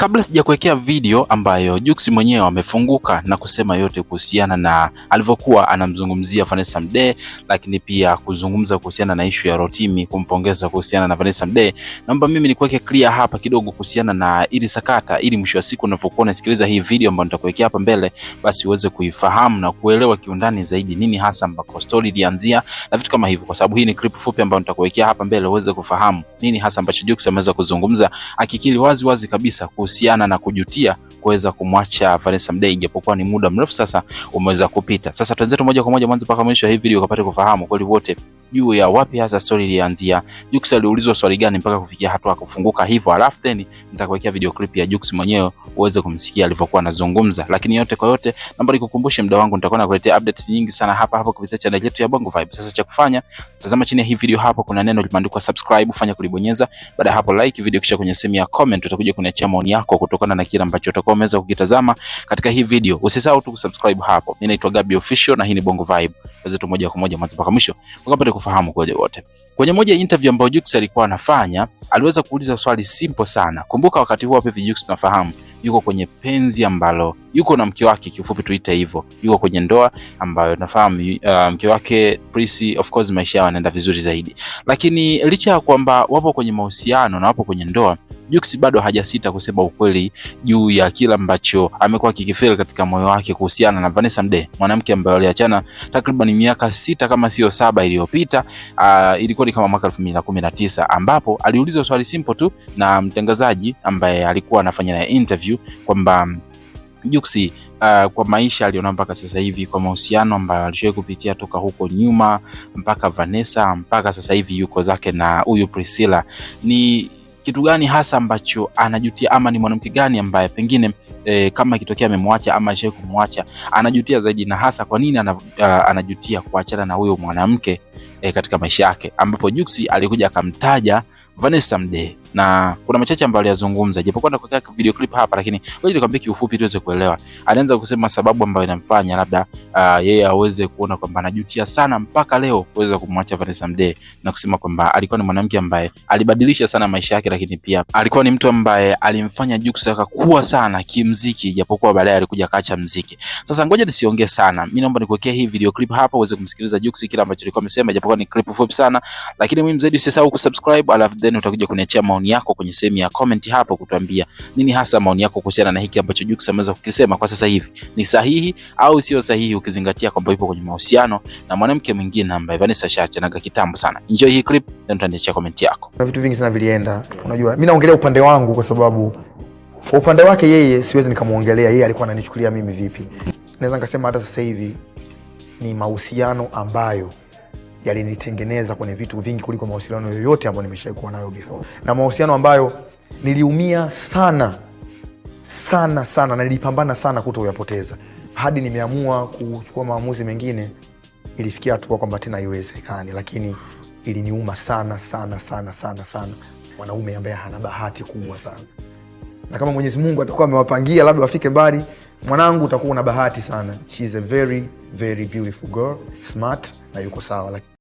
Kabla sijakuwekea video ambayo Jux mwenyewe amefunguka na kusema yote kuhusiana na alivyokuwa anamzungumzia Vanessa Mdee, lakini pia kuzungumza kuhusiana na issue ya Rotimi kumpongeza kuhusiana na Vanessa Mdee, naomba mimi nikuweke clear hapa kidogo kuhusiana na ili sakata, ili mwisho wa siku unapokuwa unasikiliza hii video ambayo nitakuwekea hapa mbele, basi uweze kuifahamu na kuelewa kiundani zaidi nini hasa ambako story ilianzia na vitu kama hivyo, kwa sababu hii ni clip fupi ambayo nitakuwekea hapa mbele uweze kufahamu nini hasa ambacho Jux ameweza kuzungumza, akikiri wazi wazi kabisa kuhusiana na kujutia kuweza kumwacha Vanessa Mdee, japokuwa ni muda mrefu sasa umeweza kupita. Sasa tuanze moja kwa moja mwanzo mpaka mwisho wa hii video ukapate kufahamu kweli wote juu ya wapi hasa story ilianzia, Jux aliulizwa swali gani mpaka kufikia hatua kufunguka hivyo, alafu then nitakuwekea video clip ya Jux mwenyewe uweze kumsikia alivyokuwa anazungumza. Lakini yote kwa yote, naomba nikukumbushe muda wangu, nitakuwa nakuletea updates nyingi sana hapa kupitia channel yetu ya Bongo Vibe. Sasa cha kufanya, tazama chini ya hii video hapo kuna neno limeandikwa subscribe, fanya kulibonyeza. Baada ya hapo like video, kisha kwenye sehemu ya comment utakuja kuniachia maoni yako kutokana na kile ambacho utakuwa umeweza kukitazama katika hii video. Usisahau tu kusubscribe hapo. Mimi naitwa Gabby Official na hii ni Bongo Vibe. Tuanze moja kwa moja mwanzo mpaka mwisho ukapate kufahamu kwa wote. Kwenye moja interview ambayo Jux alikuwa anafanya, aliweza kuuliza swali simple sana. Kumbuka wakati huo hapo Jux tunafahamu yuko kwenye penzi ambalo yuko na mke wake, kifupi tuite hivyo. Yuko kwenye ndoa ambayo nafahamu mke wake Prissy, of course maisha yao yanaenda vizuri zaidi. Lakini licha ya kwamba wapo kwenye mahusiano na wapo kwenye ndoa, Jux bado hajasita kusema ukweli juu ya kila ambacho amekuwa kikifeel katika moyo wake kuhusiana na Vanessa Mdee, mwanamke ambaye aliachana takriban miaka 6 kama sio 7 iliyopita. Ilikuwa ni kama mwaka 2019 ambapo aliulizwa swali simple tu na mtangazaji ambaye alikuwa anafanya naye interview kwamba Jux kwa maisha aliona mpaka sasa hivi, kwa mahusiano ambayo alishawahi kupitia toka huko nyuma mpaka Vanessa mpaka sasa hivi yuko zake na huyu Priscilla, ni kitu gani hasa ambacho anajutia, ama ni mwanamke gani ambaye pengine kama ikitokea amemwacha ama alishawahi kumwacha anajutia zaidi, na hasa kwa nini anajutia kuachana na huyo mwanamke katika maisha yake, ambapo Jux alikuja akamtaja Vanessa Mdee na kuna machache ambayo aliyazungumza, japokuwa nakuwekea video clip hapa, lakini ngoja nikwambie kiufupi tuweze kuelewa. Alianza kusema sababu ambayo inamfanya labda yeye aweze kuona kwamba anajutia sana mpaka leo kuweza kumwacha Vanessa Mdee, na kusema kwamba alikuwa ni mwanamke ambaye alibadilisha sana maisha yake, lakini pia alikuwa ni mtu ambaye alimfanya Jux akakua sana kimuziki, japokuwa baadaye alikuja kaacha muziki. Sasa ngoja nisiongee sana, mimi naomba nikuwekea hii video clip hapa uweze kumsikiliza Jux kile ambacho alikuwa amesema, japokuwa ni clip fupi sana, lakini muhimu zaidi usisahau kusubscribe, alafu then utakuja kuniachia maoni yako kwenye sehemu ya comment hapo kutuambia nini hasa maoni yako kuhusiana na hiki ambacho Jux ameweza kukisema kwa sasa hivi, ni sahihi au sio sahihi, ukizingatia kwamba yupo kwenye mahusiano na mwanamke mwingine ambaye Vanessa shaachanaga kitambo sana. Enjoy hii clip then utaniachia comment yako. Na vitu vingi sana vilienda, unajua mimi naongelea upande wangu kwa sababu kwa upande wake yeye siwezi nikamuongelea yeye alikuwa ananichukulia mimi vipi. Naweza nikasema hata sasa hivi ni mahusiano ambayo yalinitengeneza kwenye vitu vingi kuliko mahusiano yoyote ambayo nimeshaikuwa nayo before, na mahusiano ambayo niliumia sana sana sana na nilipambana sana kutokuyapoteza hadi nimeamua kuchukua maamuzi mengine. Ilifikia hatua kwamba tena haiwezekani, lakini iliniuma sana sana sana sana sana. Mwanaume ambaye hana bahati kubwa sana, na kama Mwenyezi Mungu atakuwa amewapangia labda wafike mbali, mwanangu utakuwa una bahati sana. She is a very very beautiful girl, smart na yuko sawa.